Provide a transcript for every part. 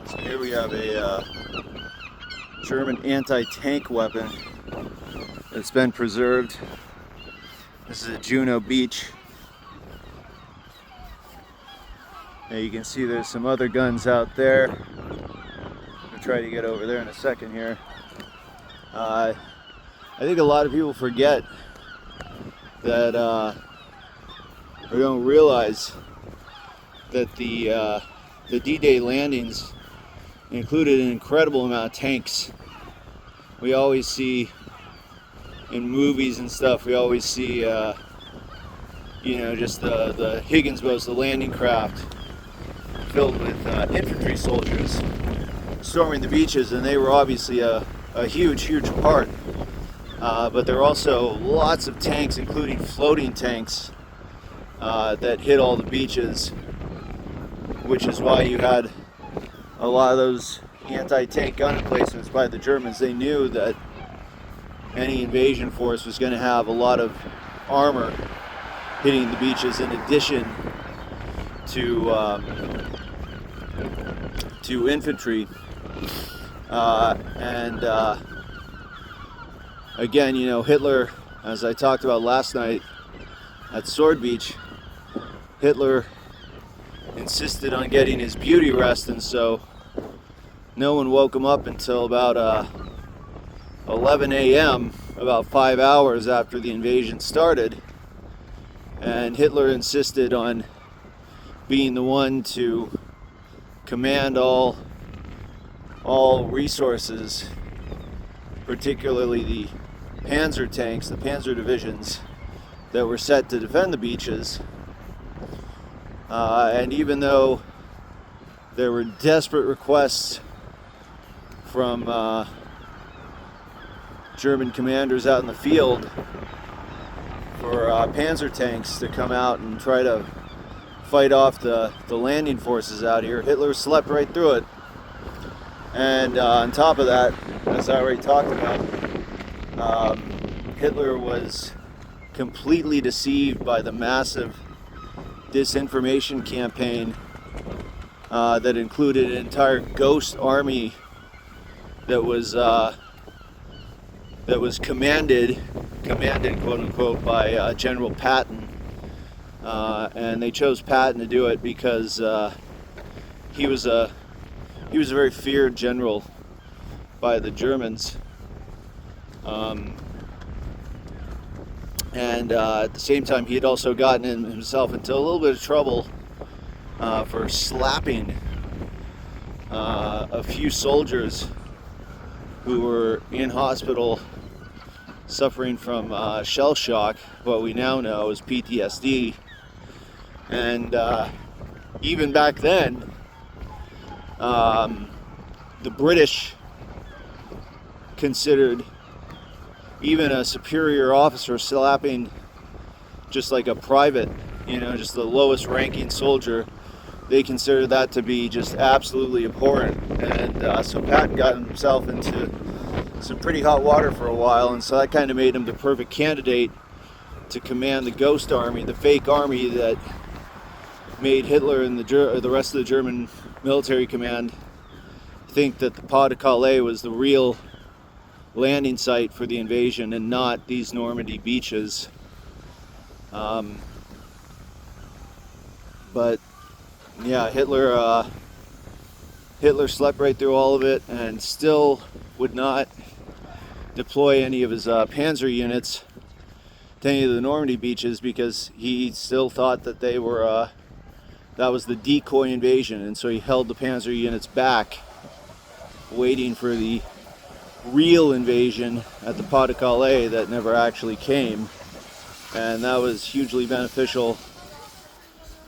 So here we have a German anti-tank weapon that's been preserved. This is at Juno Beach. Now you can see there's some other guns out there. I'll try to get over there in a second here. I think a lot of people forget that or don't realize that the D-Day landings included an incredible amount of tanks. We always see in movies and stuff, we always see you know, just the Higgins boats, the landing craft filled with infantry soldiers storming the beaches, and they were obviously a huge part. But there were also lots of tanks, including floating tanks, that hit all the beaches, which is why you had a lot of those anti-tank gun emplacements by the Germans. They knew that any invasion force was going to have a lot of armor hitting the beaches in addition to infantry. Again, you know, Hitler, as I talked about last night at Sword Beach, Hitler insisted on getting his beauty rest, and so no one woke him up until about 11 a.m., about 5 hours after the invasion started. And Hitler insisted on being the one to command all resources, particularly the Panzer tanks, the Panzer divisions that were set to defend the beaches. And even though there were desperate requests from German commanders out in the field for Panzer tanks to come out and try to fight off the landing forces out here, Hitler slept right through it. And on top of that, as I already talked about, Hitler was completely deceived by the massive disinformation campaign that included an entire ghost army that was commanded quote unquote by General Patton, and they chose Patton to do it because he was a very feared general by the Germans. And at the same time, he had also gotten himself into a little bit of trouble for slapping a few soldiers who were in hospital suffering from shell shock, what we now know as PTSD. And even back then, the British considered even a superior officer slapping just like a private, you know, just the lowest ranking soldier, they considered that to be just absolutely abhorrent. And so Patton got himself into some pretty hot water for a while, and so that kind of made him the perfect candidate to command the ghost army, the fake army that made Hitler and the rest of the German military command think that the Pas de Calais was the real landing site for the invasion and not these Normandy beaches. But yeah, Hitler slept right through all of it and still would not deploy any of his Panzer units to any of the Normandy beaches because he still thought that they were that was the decoy invasion, and so he held the Panzer units back, waiting for the real invasion at the Pas de Calais that never actually came. And that was hugely beneficial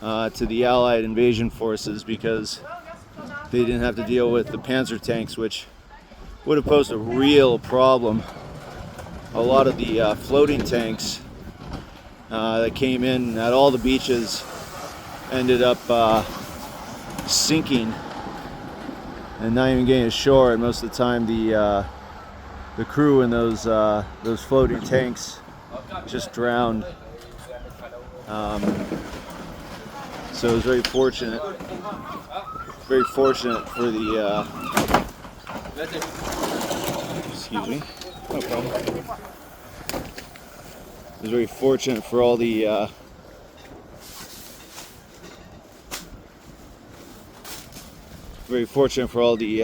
to the Allied invasion forces because they didn't have to deal with the Panzer tanks, which would have posed a real problem. A lot of the floating tanks that came in at all the beaches ended up sinking and not even getting ashore, and most of the time the crew in those floating tanks just drowned. So it was very fortunate. very fortunate for the excuse me, no problem. It was very fortunate for all the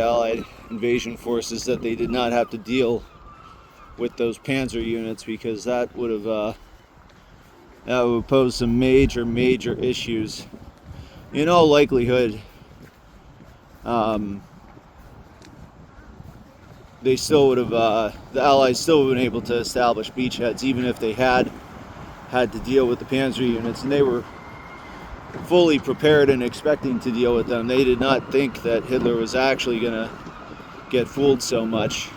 Allied invasion forces that they did not have to deal with those Panzer units, because that would pose some major issues. In all likelihood, they still would have, the Allies still would have been able to establish beachheads, even if they had to deal with the Panzer units, and they were fully prepared and expecting to deal with them. They did not think that Hitler was actually going to get fooled so much.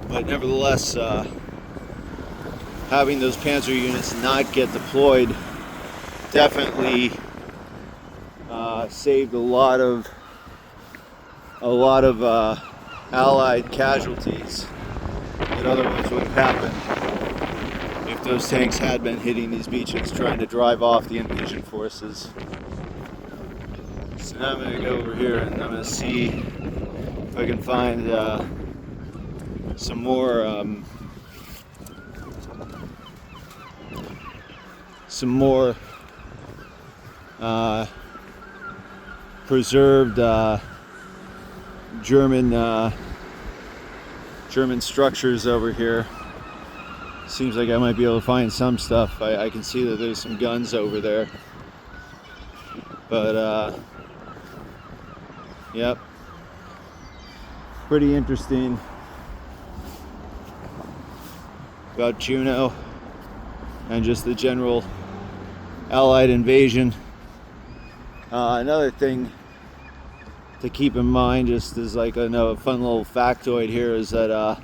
But nevertheless, having those Panzer units not get deployed definitely saved a lot of Allied casualties that otherwise would have happened if those tanks had been hitting these beaches trying to drive off the invasion forces. So now I'm going to go over here and I'm going to see if I can find some more preserved German structures over here. Seems like I might be able to find some stuff. I can see that there's some guns over there. But yep, pretty interesting about Juno and just the general Allied invasion. Another thing to keep in mind, just as like a fun little factoid here, is that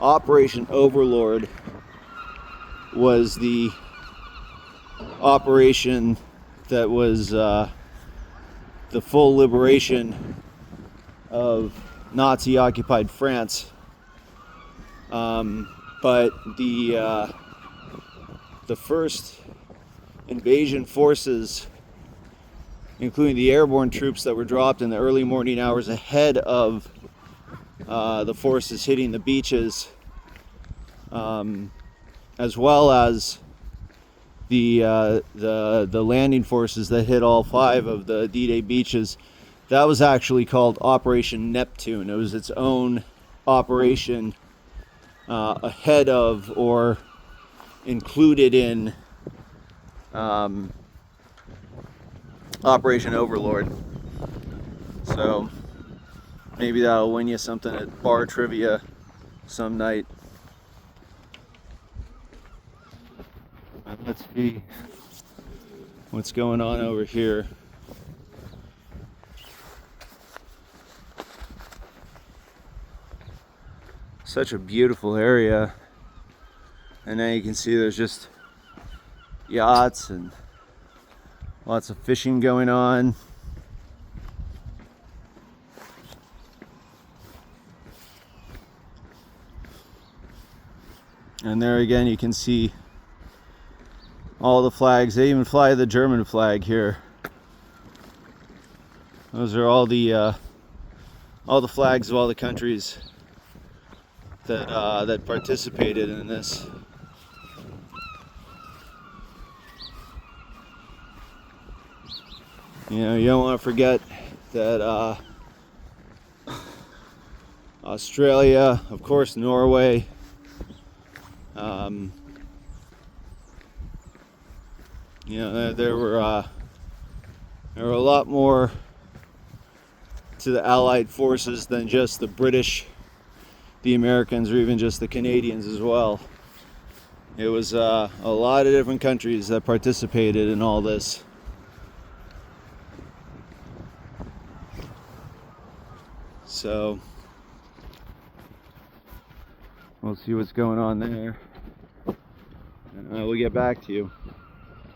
Operation Overlord was the operation that was the full liberation of Nazi-occupied France. But the first invasion forces, including the airborne troops that were dropped in the early morning hours ahead of the forces hitting the beaches, as well as the landing forces that hit all 5 of the D-Day beaches, that was actually called Operation Neptune. It was its own operation ahead of or included in Operation Overlord. So maybe that'll win you something at bar trivia some night. Let's see what's going on over here. Such a beautiful area, and now you can see there's just yachts and lots of fishing going on. And there again you can see all the flags. They even fly the German flag here. Those are all the flags of all the countries that participated in this. You know, you don't want to forget that Australia, of course, Norway, you know, there were a lot more to the Allied forces than just the British, the Americans, or even just the Canadians as well. It was a lot of different countries that participated in all this. So we'll see what's going on there, and we'll get back to you.